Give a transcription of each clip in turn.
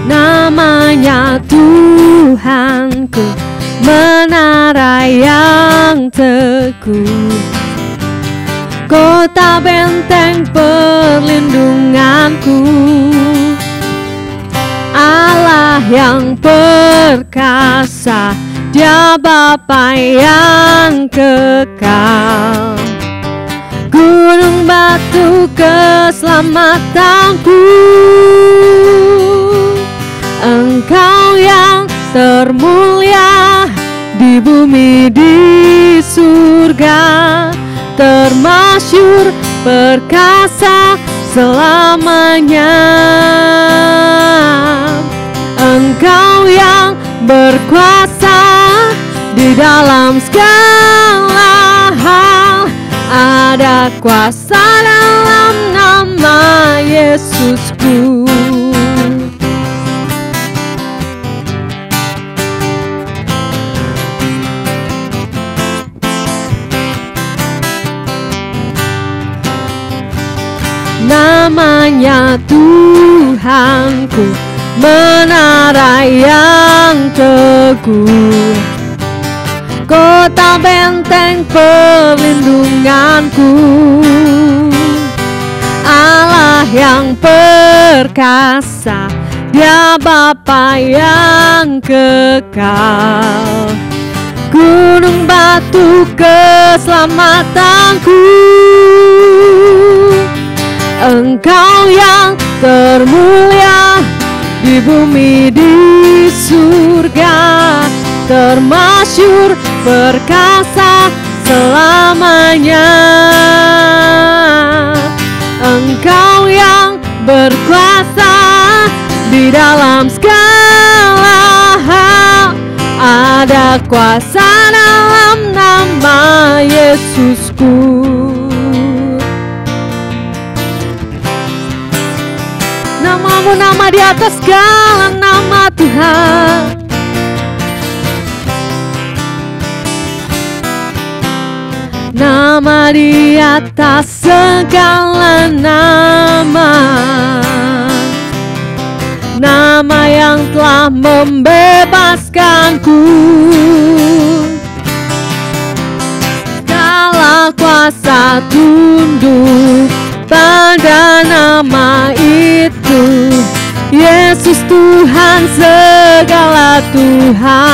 Namanya Tuhanku, menara yang teguh, kota benteng perlindunganku, Allah yang perkasa, Dia Bapa yang kekal, gunung batu keselamatanku. Engkau yang termulia di bumi di surga, termasyur perkasa selamanya. Engkau yang berkuasa di dalam segala hal, ada kuasa dalam nama Yesusku. Namanya Tuhanku, menara yang teguh, kota benteng perlindunganku, Allah yang perkasa, Dia Bapa yang kekal, gunung batu keselamatanku. Engkau yang termulia di bumi di surga, termasyur perkasa selamanya. Engkau yang berkuasa di dalam segala hal, ada kuasa dalam nama Yesusku. Namamu nama di atas segala nama Tuhan. Nama di atas segala nama, nama yang telah membebaskanku. Segala kuasa tunduk pada nama itu, Yesus Tuhan segala Tuhan.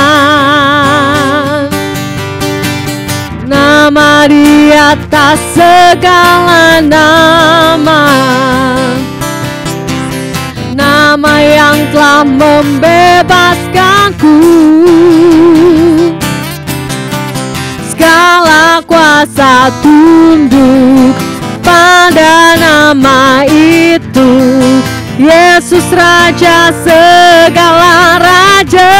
Nama di atas segala nama, nama yang telah membebaskanku. Segala kuasa tunduk pada nama itu, Yesus Raja segala raja.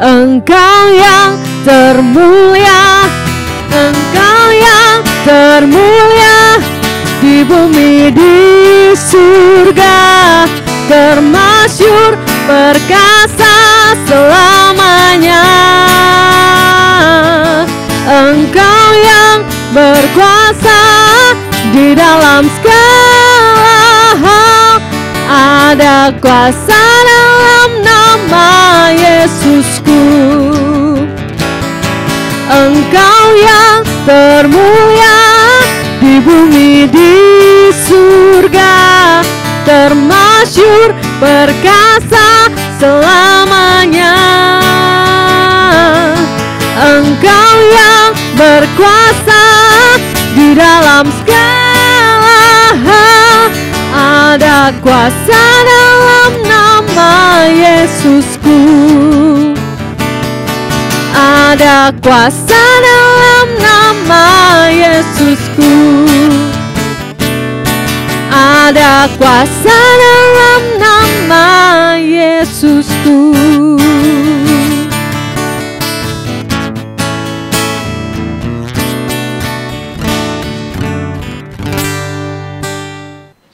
Engkau yang termulia, Engkau yang termulia di bumi di surga, termasyur perkasa selamanya. Engkau yang berkuasa di dalam segala hal, ada kuasa dalam nama Yesusku. Engkau yang termulia di bumi di surga, termasyur perkasa selamanya. Engkau Engkau yang berkuasa di dalam segala hal. Ada kuasa dalam nama Yesusku. Ada kuasa dalam nama Yesusku. Ada kuasa dalam nama Yesusku.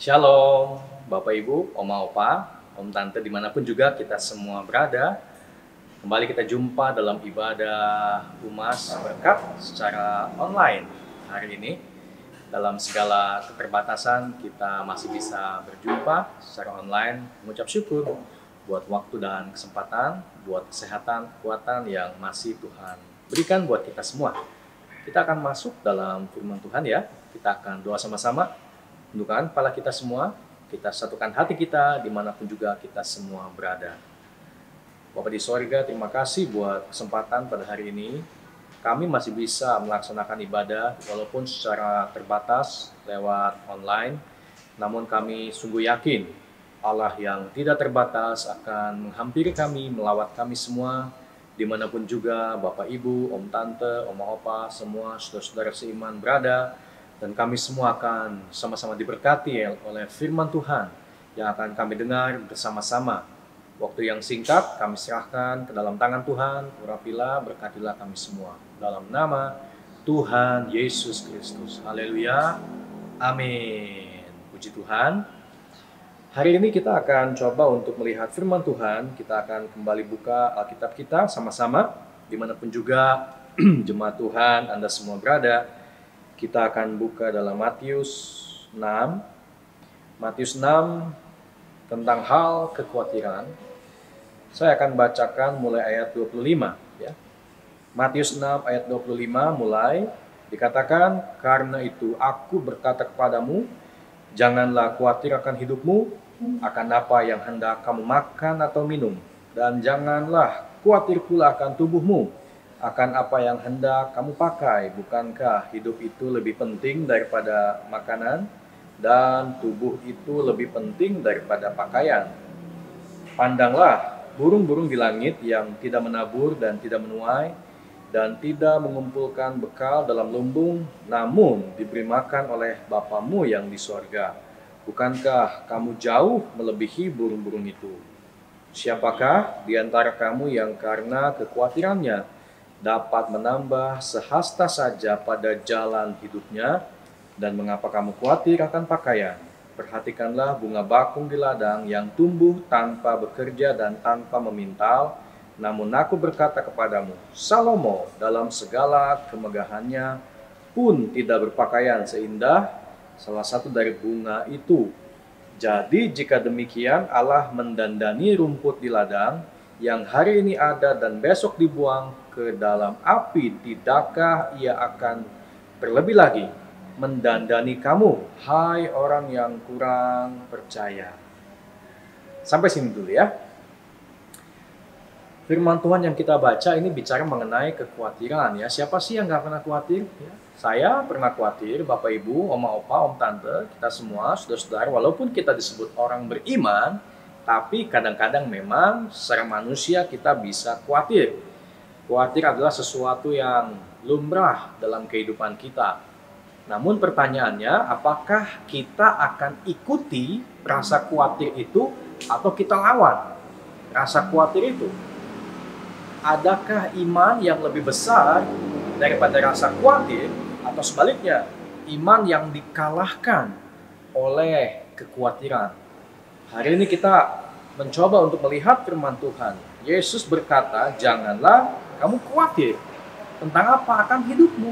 Shalom, Bapak Ibu, Oma Opa, Om Tante dimanapun juga kita semua berada. Kembali kita jumpa dalam ibadah Humas Berkat secara online hari ini. Dalam segala keterbatasan kita masih bisa berjumpa secara online, mengucap syukur buat waktu dan kesempatan, buat kesehatan, kekuatan yang masih Tuhan berikan buat kita semua. Kita akan masuk dalam firman Tuhan ya. Kita akan doa sama-sama. Tundukkan kepala kita semua, kita satukan hati kita dimanapun juga kita semua berada. Bapa di sorga, terima kasih buat kesempatan pada hari ini. Kami masih bisa melaksanakan ibadah walaupun secara terbatas lewat online. Namun kami sungguh yakin Allah yang tidak terbatas akan menghampiri kami, melawat kami semua. Dimanapun juga Bapak Ibu, Om Tante, Oma Opa, semua saudara-saudara seiman berada. Dan kami semua akan sama-sama diberkati oleh firman Tuhan yang akan kami dengar bersama-sama. Waktu yang singkat kami serahkan ke dalam tangan Tuhan. Urapilah, berkatilah kami semua. Dalam nama Tuhan Yesus Kristus. Haleluya. Amin. Puji Tuhan. Hari ini kita akan coba untuk melihat firman Tuhan. Kita akan kembali buka Alkitab kita sama-sama. Dimanapun juga jemaat Tuhan Anda semua berada. Kita akan buka dalam Matius 6. Matius 6 tentang hal kekhawatiran. Saya akan bacakan mulai ayat 25 ya. Matius 6 ayat 25 mulai dikatakan, "Karena itu aku berkata kepadamu, janganlah khawatir akan hidupmu, akan apa yang hendak kamu makan atau minum, dan janganlah khawatir pula akan tubuhmu, akan apa yang hendak kamu pakai. Bukankah hidup itu lebih penting daripada makanan, dan tubuh itu lebih penting daripada pakaian? Pandanglah burung-burung di langit yang tidak menabur dan tidak menuai, dan tidak mengumpulkan bekal dalam lumbung, namun diberi makan oleh Bapamu yang di sorga. Bukankah kamu jauh melebihi burung-burung itu? Siapakah di antara kamu yang karena kekhawatirannya dapat menambah sehasta saja pada jalan hidupnya? Dan mengapa kamu khawatir akan pakaian? Perhatikanlah bunga bakung di ladang yang tumbuh tanpa bekerja dan tanpa memintal. Namun aku berkata kepadamu, Salomo dalam segala kemegahannya pun tidak berpakaian seindah salah satu dari bunga itu. Jadi jika demikian Allah mendandani rumput di ladang yang hari ini ada dan besok dibuang ke dalam api, tidakkah ia akan terlebih lagi mendandani kamu, hai orang yang kurang percaya?" Sampai sini dulu ya. Firman Tuhan yang kita baca ini bicara mengenai kekhawatiran ya. Siapa sih yang gak pernah khawatir? Ya. Saya pernah khawatir, Bapak Ibu, Oma Opa, Om Tante, kita semua, saudara-saudara, walaupun kita disebut orang beriman, tapi kadang-kadang memang secara manusia kita bisa khawatir. Khawatir adalah sesuatu yang lumrah dalam kehidupan kita. Namun pertanyaannya, apakah kita akan ikuti rasa khawatir itu atau kita lawan rasa khawatir itu? Adakah iman yang lebih besar daripada rasa khawatir, atau sebaliknya, iman yang dikalahkan oleh kekhawatiran? Hari ini kita mencoba untuk melihat firman Tuhan. Yesus berkata, janganlah kamu khawatir tentang apa akan hidupmu.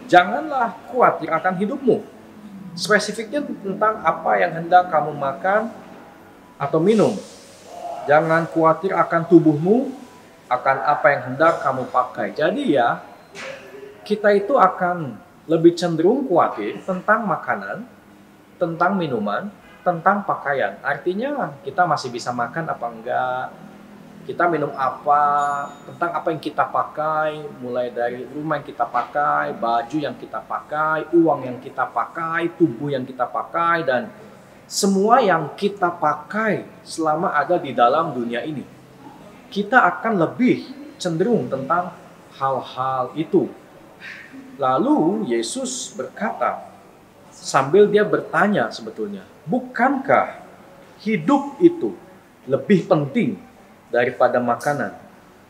Janganlah khawatir akan hidupmu. Spesifiknya tentang apa yang hendak kamu makan atau minum. Jangan khawatir akan tubuhmu, akan apa yang hendak kamu pakai. Jadi ya, kita itu akan lebih cenderung khawatir tentang makanan, tentang minuman, tentang pakaian. Artinya kita masih bisa makan apa enggak, Kita minum apa, tentang apa yang kita pakai, mulai dari rumah yang kita pakai, baju yang kita pakai, uang yang kita pakai, tubuh yang kita pakai, dan semua yang kita pakai selama ada di dalam dunia ini. Kita akan lebih cenderung tentang hal-hal itu. Lalu Yesus berkata, sambil dia bertanya sebetulnya, bukankah hidup itu lebih penting daripada makanan,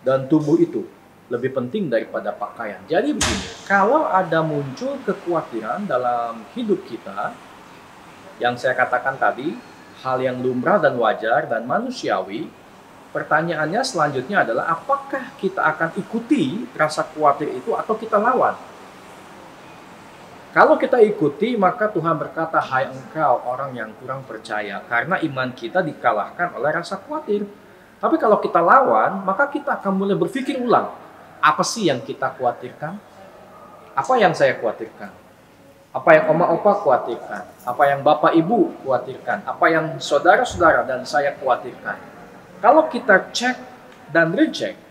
dan tubuh itu lebih penting daripada pakaian? Jadi begini, kalau ada muncul kekhawatiran dalam hidup kita, yang saya katakan tadi, hal yang lumrah dan wajar dan manusiawi, pertanyaannya selanjutnya adalah apakah kita akan ikuti rasa khawatir itu atau kita lawan? Kalau kita ikuti, maka Tuhan berkata, hai engkau orang yang kurang percaya, karena iman kita dikalahkan oleh rasa khawatir. Tapi kalau kita lawan, maka kita akan mulai berpikir ulang. Apa sih yang kita khawatirkan? Apa yang saya khawatirkan? Apa yang oma opa khawatirkan? Apa yang bapak ibu khawatirkan? Apa yang saudara-saudara dan saya khawatirkan? Kalau kita cek dan reject,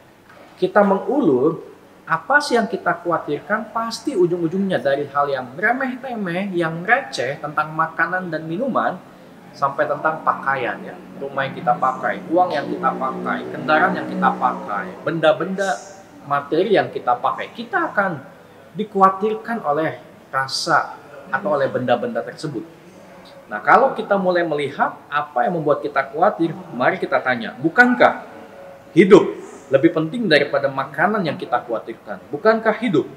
kita mengulur, apa sih yang kita khawatirkan? Pasti ujung-ujungnya dari hal yang remeh-temeh, yang receh tentang makanan dan minuman, sampai tentang pakaian, ya, rumah yang kita pakai, uang yang kita pakai, kendaraan yang kita pakai, benda-benda materi yang kita pakai, kita akan dikhawatirkan oleh rasa atau oleh benda-benda tersebut. Nah, kalau kita mulai melihat apa yang membuat kita khawatir, mari kita tanya, bukankah hidup lebih penting daripada makanan yang kita khawatirkan? Bukankah hidup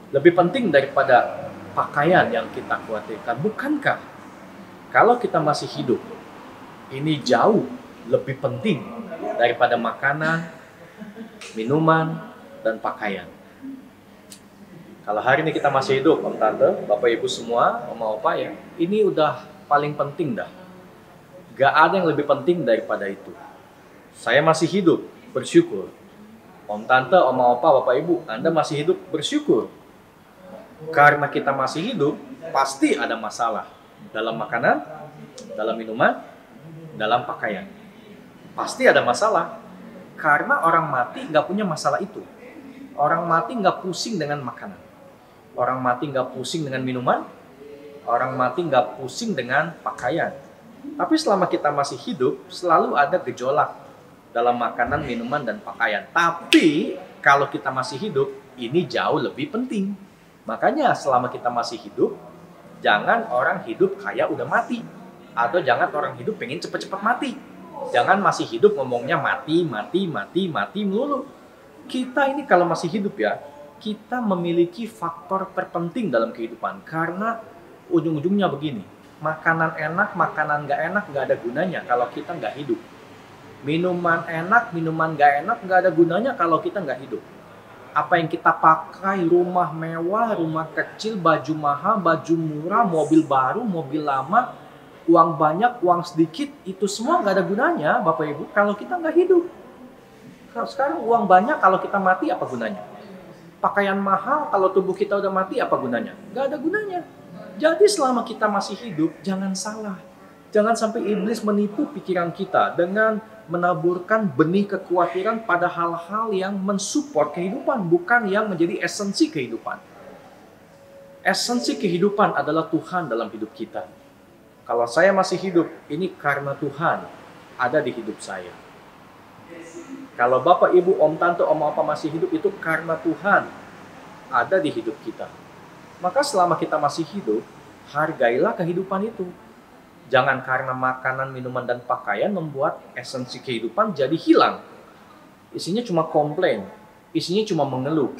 lebih penting daripada pakaian yang kita khawatirkan? Bukankah kalau kita masih hidup, ini jauh lebih penting daripada makanan, minuman, dan pakaian? Kalau hari ini kita masih hidup, Om Tante, Bapak Ibu semua, Oma Opa, ya, ini udah paling penting dah. Gak ada yang lebih penting daripada itu. Saya masih hidup, bersyukur. Om Tante, Oma Opa, Bapak Ibu, Anda masih hidup, bersyukur. Karena kita masih hidup, pasti ada masalah. Dalam makanan, dalam minuman, dalam pakaian. Pasti ada masalah. Karena orang mati nggak punya masalah itu. Orang mati nggak pusing dengan makanan. Orang mati nggak pusing dengan minuman. Orang mati nggak pusing dengan pakaian. Tapi selama kita masih hidup, selalu ada gejolak dalam makanan, minuman, dan pakaian. Tapi kalau kita masih hidup, ini jauh lebih penting. Makanya selama kita masih hidup, jangan orang hidup kayak udah mati. Atau jangan orang hidup pengen cepet-cepet mati. Jangan masih hidup ngomongnya mati melulu. Kita ini kalau masih hidup, ya, kita memiliki faktor terpenting dalam kehidupan. Karena ujung-ujungnya begini, makanan enak, makanan nggak enak nggak ada gunanya kalau kita nggak hidup. Minuman enak, minuman nggak enak nggak ada gunanya kalau kita nggak hidup. Apa yang kita pakai, rumah mewah, rumah kecil, baju mahal, baju murah, mobil baru, mobil lama, uang banyak, uang sedikit, itu semua nggak ada gunanya, Bapak Ibu, kalau kita nggak hidup. Sekarang uang banyak, kalau kita mati apa gunanya? Pakaian mahal, kalau tubuh kita udah mati apa gunanya? Nggak ada gunanya. Jadi selama kita masih hidup, jangan salah. Jangan sampai iblis menipu pikiran kita dengan menaburkan benih kekhawatiran pada hal-hal yang mensupport kehidupan, bukan yang menjadi esensi kehidupan. Esensi kehidupan adalah Tuhan dalam hidup kita. Kalau saya masih hidup, ini karena Tuhan ada di hidup saya. Kalau Bapak, Ibu, Om, Tante, Om, Opa masih hidup, itu karena Tuhan ada di hidup kita. Maka selama kita masih hidup, hargailah kehidupan itu. Jangan karena makanan, minuman, dan pakaian membuat esensi kehidupan jadi hilang. Isinya cuma komplain, isinya cuma mengeluh,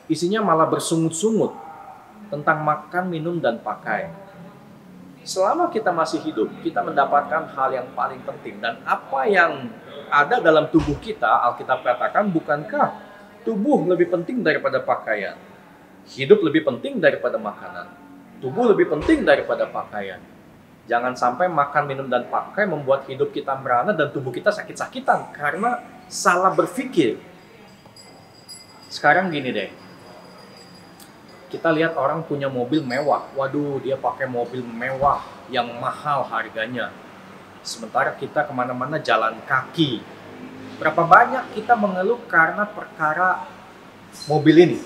isinya malah bersungut-sungut tentang makan, minum, dan pakai. Selama kita masih hidup, kita mendapatkan hal yang paling penting. Dan apa yang ada dalam tubuh kita, Alkitab katakan, bukankah tubuh lebih penting daripada pakaian? Hidup lebih penting daripada makanan. Tubuh lebih penting daripada pakaian. Jangan sampai makan, minum, dan pakai membuat hidup kita merana dan tubuh kita sakit-sakitan karena salah berpikir. Sekarang gini deh, kita lihat orang punya mobil mewah. Waduh, dia pakai mobil mewah yang mahal harganya. Sementara kita kemana-mana jalan kaki. Berapa banyak kita mengeluh karena perkara mobil ini.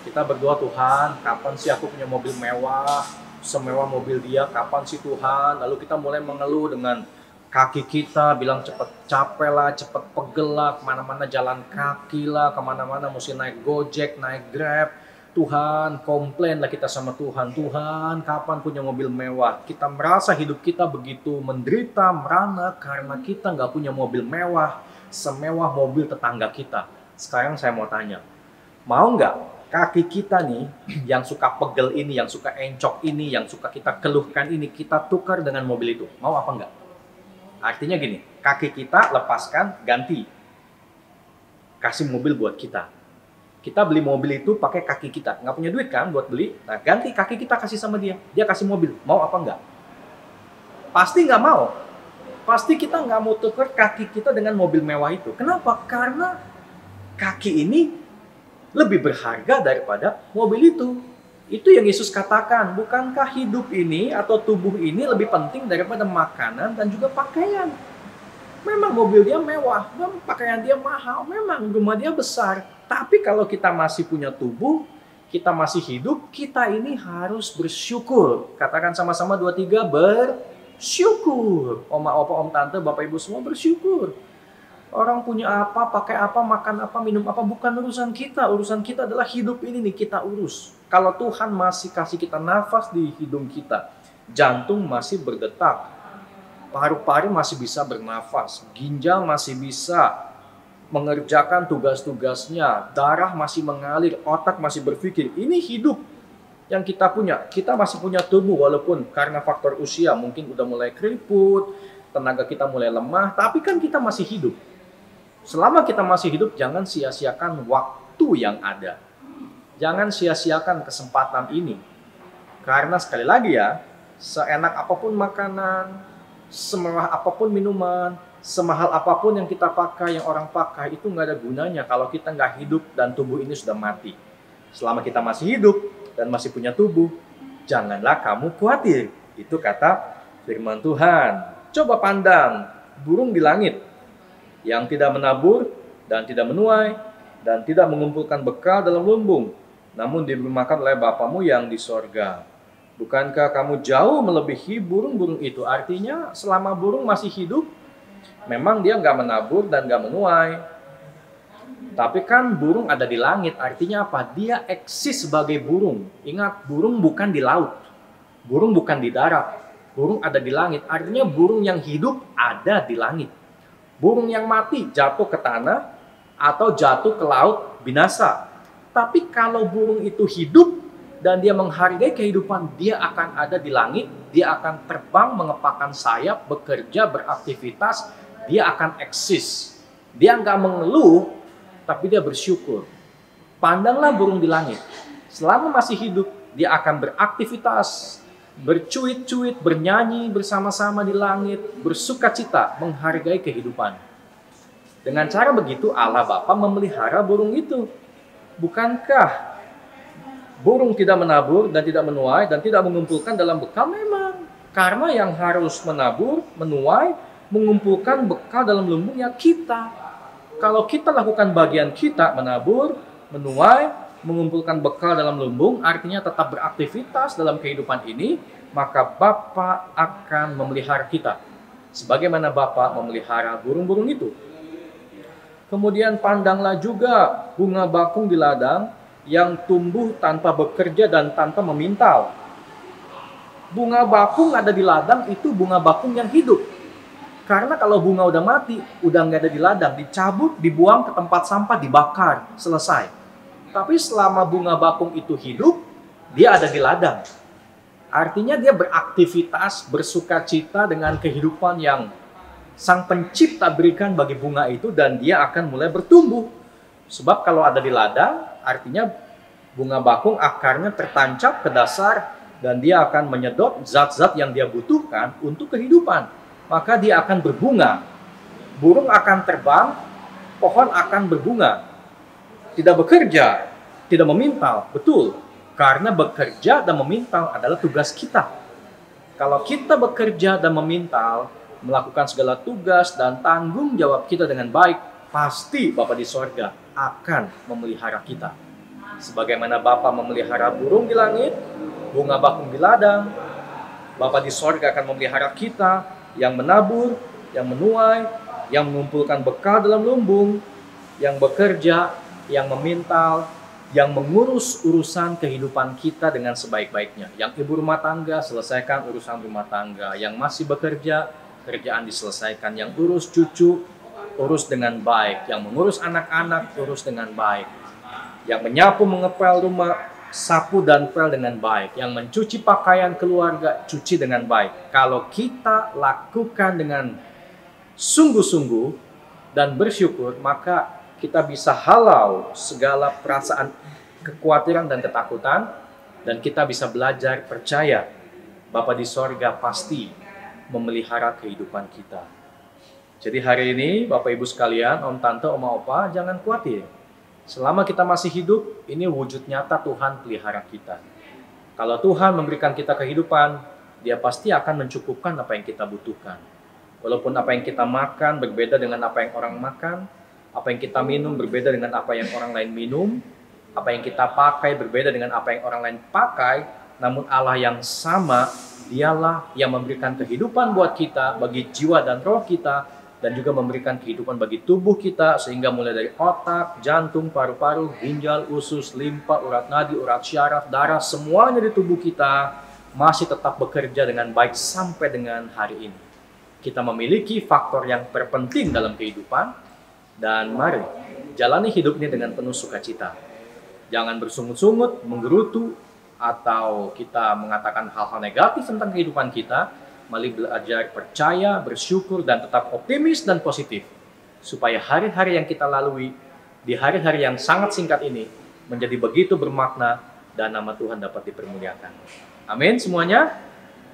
Kita berdoa, Tuhan, kapan sih aku punya mobil mewah, semewah mobil dia, kapan sih Tuhan? Lalu kita mulai mengeluh dengan kaki kita, bilang cepet capek lah, cepet pegel lah, kemana-mana jalan kaki lah, kemana-mana mesti naik Gojek, naik Grab. Tuhan, komplain lah kita sama Tuhan. Tuhan, kapan punya mobil mewah? Kita merasa hidup kita begitu menderita, merana karena kita nggak punya mobil mewah, semewah mobil tetangga kita. Sekarang saya mau tanya, mau nggak kaki kita nih, yang suka pegel ini, yang suka encok ini, yang suka kita keluhkan ini, kita tukar dengan mobil itu? Mau apa nggak? Artinya gini, kaki kita lepaskan, ganti. Kasih mobil buat kita. Kita beli mobil itu pakai kaki kita. Nggak punya duit kan buat beli? Nah, ganti kaki kita kasih sama dia. Dia kasih mobil. Mau apa nggak? Pasti nggak mau. Pasti kita nggak mau tukar kaki kita dengan mobil mewah itu. Kenapa? Karena kaki ini lebih berharga daripada mobil itu. Itu yang Yesus katakan. Bukankah hidup ini atau tubuh ini lebih penting daripada makanan dan juga pakaian? Memang mobil dia mewah, memang pakaian dia mahal, memang rumah dia besar. Tapi kalau kita masih punya tubuh, kita masih hidup, kita ini harus bersyukur. Katakan sama-sama 2, 3, bersyukur. Oma, opa, om, tante, bapak, ibu semua bersyukur. Orang punya apa, pakai apa, makan apa, minum apa, bukan urusan kita. Urusan kita adalah hidup ini nih, kita urus. Kalau Tuhan masih kasih kita nafas di hidung kita, jantung masih berdetak, paru-paru masih bisa bernafas, ginjal masih bisa mengerjakan tugas-tugasnya, darah masih mengalir, otak masih berpikir. Ini hidup yang kita punya. Kita masih punya tubuh walaupun karena faktor usia mungkin udah mulai keriput, tenaga kita mulai lemah, tapi kan kita masih hidup. Selama kita masih hidup, jangan sia-siakan waktu yang ada. Jangan sia-siakan kesempatan ini. Karena sekali lagi ya, seenak apapun makanan, semewah apapun minuman, semahal apapun yang kita pakai, yang orang pakai, itu nggak ada gunanya kalau kita nggak hidup dan tubuh ini sudah mati. Selama kita masih hidup dan masih punya tubuh, janganlah kamu khawatir. Itu kata firman Tuhan. Coba pandang burung di langit yang tidak menabur dan tidak menuai dan tidak mengumpulkan bekal dalam lumbung, namun diberi makan oleh Bapamu yang di sorga. Bukankah kamu jauh melebihi burung-burung itu? Artinya selama burung masih hidup, memang dia nggak menabur dan nggak menuai. Tapi kan burung ada di langit, artinya apa? Dia eksis sebagai burung. Ingat, burung bukan di laut. Burung bukan di darat. Burung ada di langit, artinya burung yang hidup ada di langit. Burung yang mati jatuh ke tanah atau jatuh ke laut binasa. Tapi kalau burung itu hidup dan dia menghargai kehidupan, dia akan ada di langit, dia akan terbang, mengepakkan sayap, bekerja, beraktivitas, dia akan eksis. Dia nggak mengeluh, tapi dia bersyukur. Pandanglah burung di langit. Selama masih hidup, dia akan beraktivitas, bercuit-cuit, bernyanyi bersama-sama di langit, bersukacita, menghargai kehidupan. Dengan cara begitu, Allah Bapa memelihara burung itu. Bukankah burung tidak menabur dan tidak menuai dan tidak mengumpulkan dalam bekal? Memang. Karena yang harus menabur, menuai, mengumpulkan bekal dalam lumbungnya kita. Kalau kita lakukan bagian kita, menabur, menuai, mengumpulkan bekal dalam lumbung, artinya tetap beraktivitas dalam kehidupan ini, maka Bapa akan memelihara kita. Sebagaimana Bapa memelihara burung-burung itu. Kemudian pandanglah juga bunga bakung di ladang yang tumbuh tanpa bekerja dan tanpa memintal. Bunga bakung ada di ladang, itu bunga bakung yang hidup. Karena kalau bunga udah mati, udah nggak ada di ladang, dicabut, dibuang ke tempat sampah, dibakar, selesai. Tapi selama bunga bakung itu hidup, dia ada di ladang. Artinya dia beraktivitas, bersukacita dengan kehidupan yang Sang Pencipta berikan bagi bunga itu, dan dia akan mulai bertumbuh. Sebab kalau ada di ladang, artinya bunga bakung akarnya tertancap ke dasar, dan dia akan menyedot zat-zat yang dia butuhkan untuk kehidupan. Maka dia akan berbunga. Burung akan terbang, pohon akan berbunga. Tidak bekerja, tidak memintal. Betul, karena bekerja dan memintal adalah tugas kita. Kalau kita bekerja dan memintal, melakukan segala tugas dan tanggung jawab kita dengan baik, pasti Bapa di sorga akan memelihara kita. Sebagaimana Bapa memelihara burung di langit, bunga bakung di ladang, Bapa di sorga akan memelihara kita yang menabur, yang menuai, yang mengumpulkan bekal dalam lumbung, yang bekerja, yang memintal, yang mengurus urusan kehidupan kita dengan sebaik-baiknya. Yang ibu rumah tangga, selesaikan urusan rumah tangga. Yang masih bekerja, kerjaan diselesaikan. Yang urus cucu, urus dengan baik. Yang mengurus anak-anak, urus dengan baik. Yang menyapu, mengepel rumah, sapu dan pel dengan baik. Yang mencuci pakaian keluarga, cuci dengan baik. Kalau kita lakukan dengan sungguh-sungguh dan bersyukur, maka kita bisa halau segala perasaan kekhawatiran dan ketakutan, dan kita bisa belajar percaya Bapa di sorga pasti memelihara kehidupan kita. Jadi hari ini Bapak Ibu sekalian, Om Tante, Oma Opa, jangan khawatir. Selama kita masih hidup, ini wujud nyata Tuhan pelihara kita. Kalau Tuhan memberikan kita kehidupan, Dia pasti akan mencukupkan apa yang kita butuhkan. Walaupun apa yang kita makan berbeda dengan apa yang orang makan, apa yang kita minum berbeda dengan apa yang orang lain minum, apa yang kita pakai berbeda dengan apa yang orang lain pakai, namun Allah yang sama, Dialah yang memberikan kehidupan buat kita, bagi jiwa dan roh kita, dan juga memberikan kehidupan bagi tubuh kita, sehingga mulai dari otak, jantung, paru-paru, ginjal, usus, limpa, urat nadi, urat syaraf, darah, semuanya di tubuh kita masih tetap bekerja dengan baik sampai dengan hari ini. Kita memiliki faktor yang terpenting dalam kehidupan, dan mari jalani hidup ini dengan penuh sukacita. Jangan bersungut-sungut, menggerutu, atau kita mengatakan hal-hal negatif tentang kehidupan kita. Mari belajar percaya, bersyukur, dan tetap optimis dan positif. Supaya hari-hari yang kita lalui, di hari-hari yang sangat singkat ini, menjadi begitu bermakna, dan nama Tuhan dapat dipermuliakan. Amin semuanya.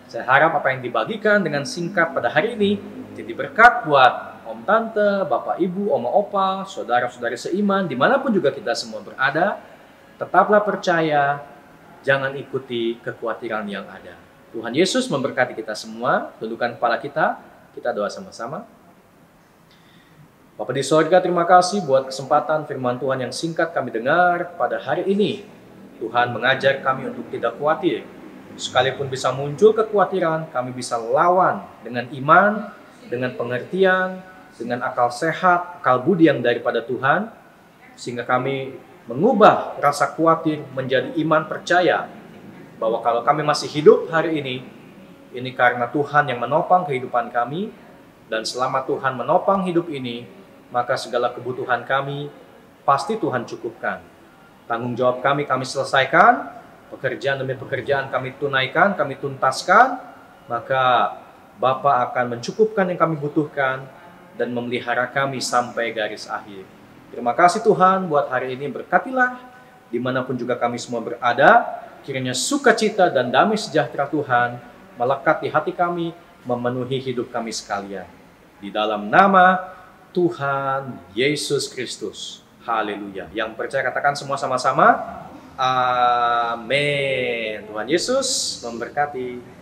Saya harap apa yang dibagikan dengan singkat pada hari ini, jadi berkat buat Om Tante, Bapak Ibu, Oma Opa, saudara-saudari seiman, dimanapun juga kita semua berada. Tetaplah percaya, jangan ikuti kekhawatiran yang ada. Tuhan Yesus memberkati kita semua. Tundukkan kepala kita doa sama-sama. Bapa di sorga, terima kasih buat kesempatan firman Tuhan yang singkat kami dengar pada hari ini. Tuhan mengajar kami untuk tidak khawatir. Sekalipun bisa muncul kekhawatiran, kami bisa lawan dengan iman, dengan pengertian, dengan akal sehat, akal budi yang daripada Tuhan, sehingga kami mengubah rasa khawatir menjadi iman percaya, bahwa kalau kami masih hidup hari ini karena Tuhan yang menopang kehidupan kami, dan selama Tuhan menopang hidup ini, maka segala kebutuhan kami pasti Tuhan cukupkan. Tanggung jawab kami selesaikan, pekerjaan demi pekerjaan kami tunaikan, kami tuntaskan, maka Bapa akan mencukupkan yang kami butuhkan dan memelihara kami sampai garis akhir. Terima kasih Tuhan buat hari ini, berkatilah dimanapun juga kami semua berada. Kiranya sukacita dan damai sejahtera Tuhan melekat di hati kami, memenuhi hidup kami sekalian. Di dalam nama Tuhan Yesus Kristus. Haleluya. Yang percaya katakan semua sama-sama. Amin. Tuhan Yesus memberkati.